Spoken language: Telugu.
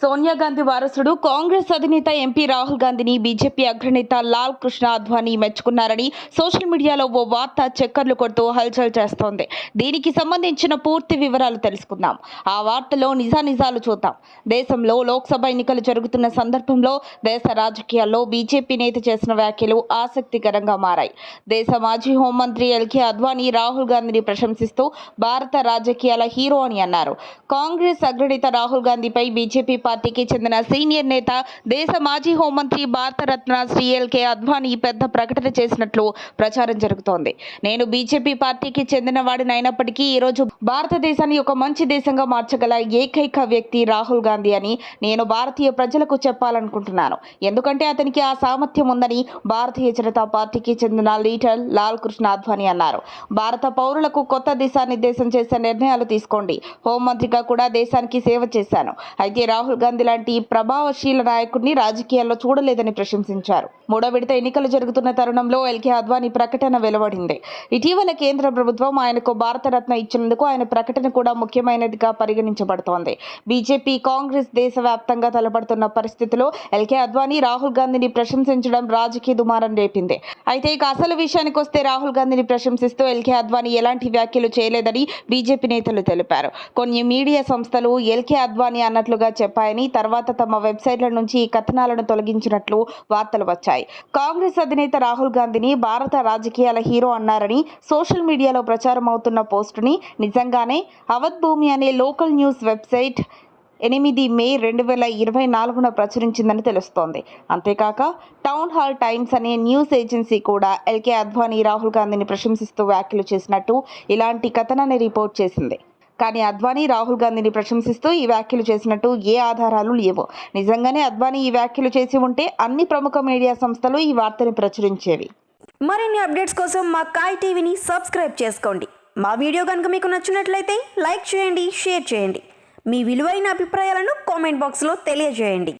సోనియా గాంధీ వారసుడు కాంగ్రెస్ అధినేత ఎంపీ రాహుల్ గాంధీని బీజేపీ అగ్రనేత లాల్ కృష్ణ అద్వానీ మెచ్చుకున్నారని సోషల్ మీడియాలో ఓ వార్త చక్కర్లు కొడుతూ హల్చల్ చేస్తోంది. దీనికి సంబంధించిన పూర్తి వివరాలు తెలుసుకుందాం. ఆ వార్తలో నిజానిజాలు చూద్దాం. దేశంలో లోక్సభ ఎన్నికలు జరుగుతున్న సందర్భంలో దేశ రాజకీయాల్లో బీజేపీ నేత చేసిన వ్యాఖ్యలు ఆసక్తికరంగా మారాయి. దేశ మాజీ హోంమంత్రి ఎల్కే అద్వానీ రాహుల్ గాంధీని ప్రశంసిస్తూ భారత రాజకీయాల హీరో అని అన్నారు. కాంగ్రెస్ అగ్రనేత రాహుల్ గాంధీపై బీజేపీ పార్టీకి చెందిన సీనియర్ నేత, దేశ మాజీ హోంమంత్రి, భారతరత్న శ్రీ ఎల్కే అద్వానీ పెద్ద ప్రకటన చేసినట్లు ప్రచారం జరుగుతోంది. నేను బీజేపీ పార్టీకి చెందిన వాడినైనప్పటికీ ఈరోజు భారతదేశాన్ని ఒక మంచి దేశంగా మార్చగల ఏకైక వ్యక్తి రాహుల్ గాంధీ అని నేను భారతీయ ప్రజలకు చెప్పాలనుకుంటున్నాను. ఎందుకంటే అతనికి ఆ సామర్థ్యం ఉందని భారతీయ జనతా పార్టీకి చెందిన లీడర్ లాల్ కృష్ణ అద్వానీ అన్నారు. భారత పౌరులకు కొత్త దిశానిర్దేశం చేసే నిర్ణయాలు తీసుకోండి. హోంమంత్రిగా కూడా దేశానికి సేవ చేశాను. అయితే రాహుల్ గాంధీ లాంటి ప్రభావశీల నాయకుడిని రాజకీయాల్లో చూడలేదని ప్రశంసించారు. మూడో విడత ఎన్నికలు జరుగుతున్న తరుణంలో ఎల్కే అద్వానీ ప్రకటన వెలువడింది. ఇటీవల కేంద్ర ప్రభుత్వం ఆయనకు భారతరత్న ఇచ్చినందుకు ఆయన ప్రకటన కూడా ముఖ్యమైనదిగా పరిగణించబడుతోంది. బీజేపీ, కాంగ్రెస్ దేశవ్యాప్తంగా తలపడుతున్న పరిస్థితిలో ఎల్కే అద్వానీ రాహుల్ గాంధీని ప్రశంసించడం రాజకీయ దుమారం రేపింది. అయితే ఇక అసలు విషయానికి వస్తే రాహుల్ గాంధీని ప్రశంసిస్తూ ఎల్కే అద్వానీ ఎలాంటి వ్యాఖ్యలు చేయలేదని బీజేపీ నేతలు తెలిపారు. కొన్ని మీడియా సంస్థలు ఎల్కే అద్వానీ అన్నట్లుగా చెప్పాయని, తర్వాత తమ వెబ్సైట్ల నుంచి ఈ కథనాలను తొలగించినట్లు వార్తలు వచ్చాయి. కాంగ్రెస్ అధినేత రాహుల్ గాంధీని భారత రాజకీయాల హీరో అన్నారని సోషల్ మీడియాలో ప్రచారం అవుతున్న పోస్టుని నిజంగానే అవధ్ భూమి అనే లోకల్ న్యూస్ వెబ్సైట్ 8 మే 2024 ప్రచురించిందని తెలుస్తోంది. అంతేకాక టౌన్ హాల్ టైమ్స్ అనే న్యూస్ ఏజెన్సీ కూడా ఎల్కే అద్వానీ రాహుల్ గాంధీని ప్రశంసిస్తూ వ్యాఖ్యలు చేసినట్టు ఇలాంటి కథనాన్ని రిపోర్ట్ చేసింది. కానీ అద్వానీ రాహుల్ గాంధీని ప్రశంసిస్తూ ఈ వ్యాఖ్యలు చేసినట్టు ఏ ఆధారాలు లేవు. నిజంగానే అద్వానీ ఈ వ్యాఖ్యలు చేసి ఉంటే అన్ని ప్రముఖ మీడియా సంస్థలు ఈ వార్తని ప్రచురించేవి. మరిన్ని అప్డేట్స్ కోసం మా కాయ్ టీవీని సబ్స్క్రైబ్ చేసుకోండి. మా వీడియో కనుక మీకు నచ్చినట్లయితే లైక్ చేయండి, షేర్ చేయండి. మీ విలువైన అభిప్రాయాలను కామెంట్ బాక్స్లో తెలియజేయండి.